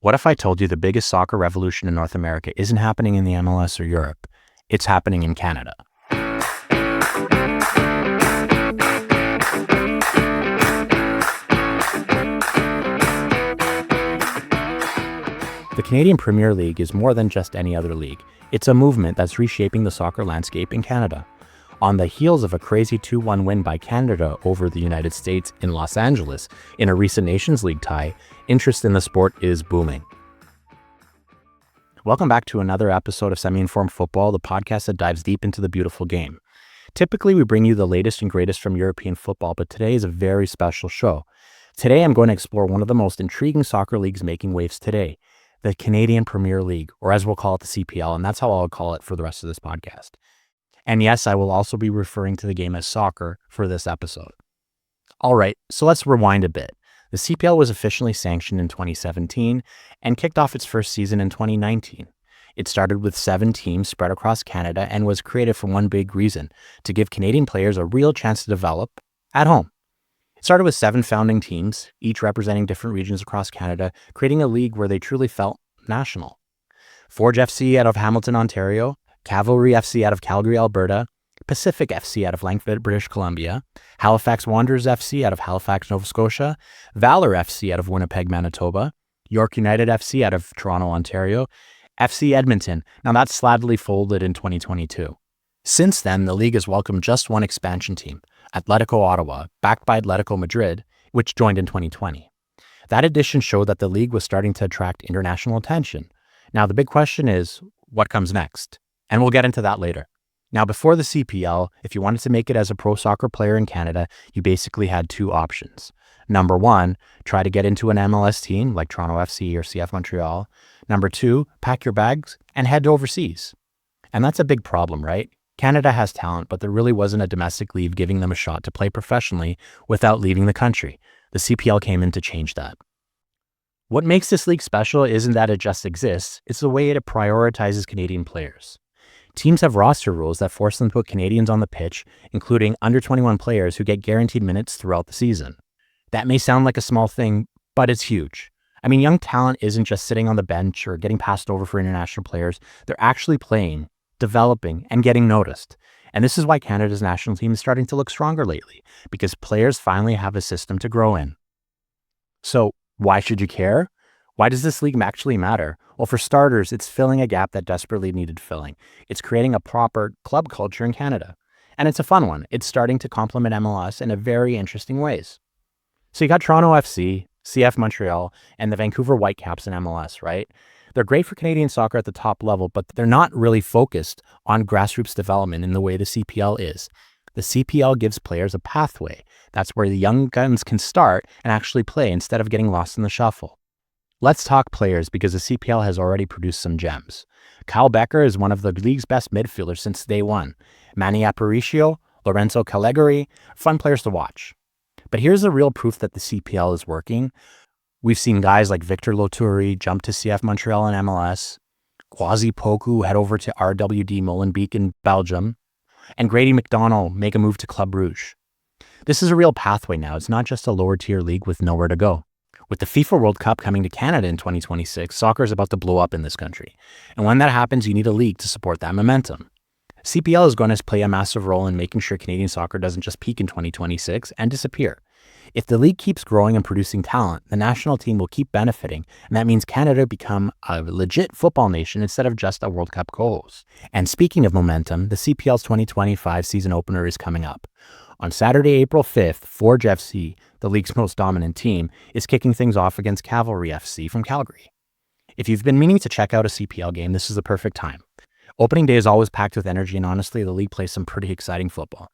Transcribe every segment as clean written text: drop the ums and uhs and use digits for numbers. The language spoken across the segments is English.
What if I told you the biggest soccer revolution in North America isn't happening in the MLS or Europe? It's happening in Canada. The Canadian Premier League is more than just any other league. It's a movement that's reshaping the soccer landscape in Canada. On the heels of a crazy 2-1 win by Canada over the United States in Los Angeles in a recent Nations League tie, interest in the sport is booming. Welcome back to another episode of Semi-Informed Football, the podcast that dives deep into the beautiful game. Typically, we bring you the latest and greatest from European football, but today is a very special show. Today, I'm going to explore one of the most intriguing soccer leagues making waves today, the Canadian Premier League, or as we'll call it, the CPL, and that's how I'll call it for the rest of this podcast. And yes, I will also be referring to the game as soccer for this episode. All right, so let's rewind a bit. The CPL was officially sanctioned in 2017 and kicked off its first season in 2019. It started with 7 teams spread across Canada and was created for one big reason: to give Canadian players a real chance to develop at home. It started with 7 founding teams, each representing different regions across Canada, creating a league where they truly felt national. Forge FC out of Hamilton, Ontario, Cavalry FC out of Calgary, Alberta, Pacific FC out of Langford, British Columbia, Halifax Wanderers FC out of Halifax, Nova Scotia, Valor FC out of Winnipeg, Manitoba, York United FC out of Toronto, Ontario, FC Edmonton. Now that's sadly folded in 2022. Since then, the league has welcomed just one expansion team, Atletico Ottawa, backed by Atletico Madrid, which joined in 2020. That addition showed that the league was starting to attract international attention. Now the big question is, what comes next? And we'll get into that later. Now, before the CPL, if you wanted to make it as a pro soccer player in Canada, you basically had 2 options. Number 1, try to get into an MLS team like Toronto FC or CF Montreal. Number 2, pack your bags and head overseas. And that's a big problem, right? Canada has talent, but there really wasn't a domestic league giving them a shot to play professionally without leaving the country. The CPL came in to change that. What makes this league special isn't that it just exists, it's the way it prioritizes Canadian players. Teams have roster rules that force them to put Canadians on the pitch, including under 21 players who get guaranteed minutes throughout the season. That may sound like a small thing, but it's huge. I mean, young talent isn't just sitting on the bench or getting passed over for international players. They're actually playing, developing, and getting noticed. And this is why Canada's national team is starting to look stronger lately, because players finally have a system to grow in. So why should you care? Why does this league actually matter? Well, for starters, it's filling a gap that desperately needed filling. It's creating a proper club culture in Canada. And it's a fun one. It's starting to complement MLS in a very interesting ways. So you got Toronto FC, CF Montreal, and the Vancouver Whitecaps in MLS, right? They're great for Canadian soccer at the top level, but they're not really focused on grassroots development in the way the CPL is. The CPL gives players a pathway. That's where the young guns can start and actually play instead of getting lost in the shuffle. Let's talk players, because the CPL has already produced some gems. Kyle Becker is one of the league's best midfielders since day one. Manny Aparicio, Lorenzo Callegari, fun players to watch. But here's the real proof that the CPL is working. We've seen guys like Victor Loturi jump to CF Montreal and MLS, Kwasi Poku head over to RWD Molenbeek in Belgium, and Grady McDonald make a move to Club Rouge. This is a real pathway now. It's not just a lower tier league with nowhere to go. With the FIFA World Cup coming to Canada in 2026, soccer is about to blow up in this country. And when that happens, you need a league to support that momentum. CPL is going to play a massive role in making sure Canadian soccer doesn't just peak in 2026 and disappear. If the league keeps growing and producing talent, the national team will keep benefiting, and that means Canada become a legit football nation instead of just a World Cup co-host. And speaking of momentum, the CPL's 2025 season opener is coming up. On Saturday, April 5th, Forge FC, the league's most dominant team, is kicking things off against Cavalry FC from Calgary. If you've been meaning to check out a CPL game, this is the perfect time. Opening day is always packed with energy, and honestly, the league plays some pretty exciting football.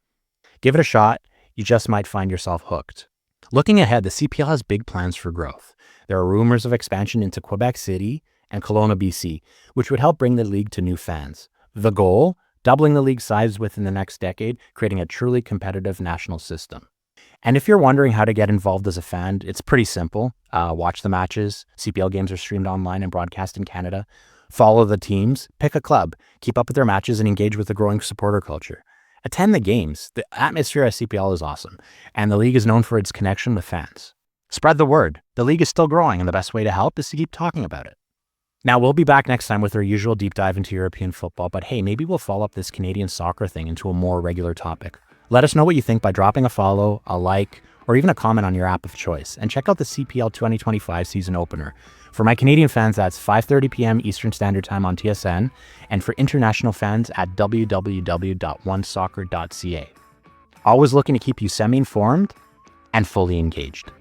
Give it a shot. You just might find yourself hooked. Looking ahead, the CPL has big plans for growth. There are rumors of expansion into Quebec City and Kelowna, BC, which would help bring the league to new fans. The goal? Doubling the league size within the next decade, creating a truly competitive national system. And if you're wondering how to get involved as a fan, it's pretty simple. Watch the matches. CPL games are streamed online and broadcast in Canada. Follow the teams, pick a club, keep up with their matches, and engage with the growing supporter culture. Attend the games. The atmosphere at CPL is awesome, and the league is known for its connection with fans. Spread the word. The league is still growing, and the best way to help is to keep talking about it. Now, we'll be back next time with our usual deep dive into European football, but hey, maybe we'll follow up this Canadian soccer thing into a more regular topic. Let us know what you think by dropping a follow, a like, or even a comment on your app of choice. And check out the CPL 2025 season opener. For my Canadian fans, that's 5:30 p.m. Eastern Standard Time on TSN, and for international fans at www.onesoccer.ca. Always looking to keep you semi-informed and fully engaged.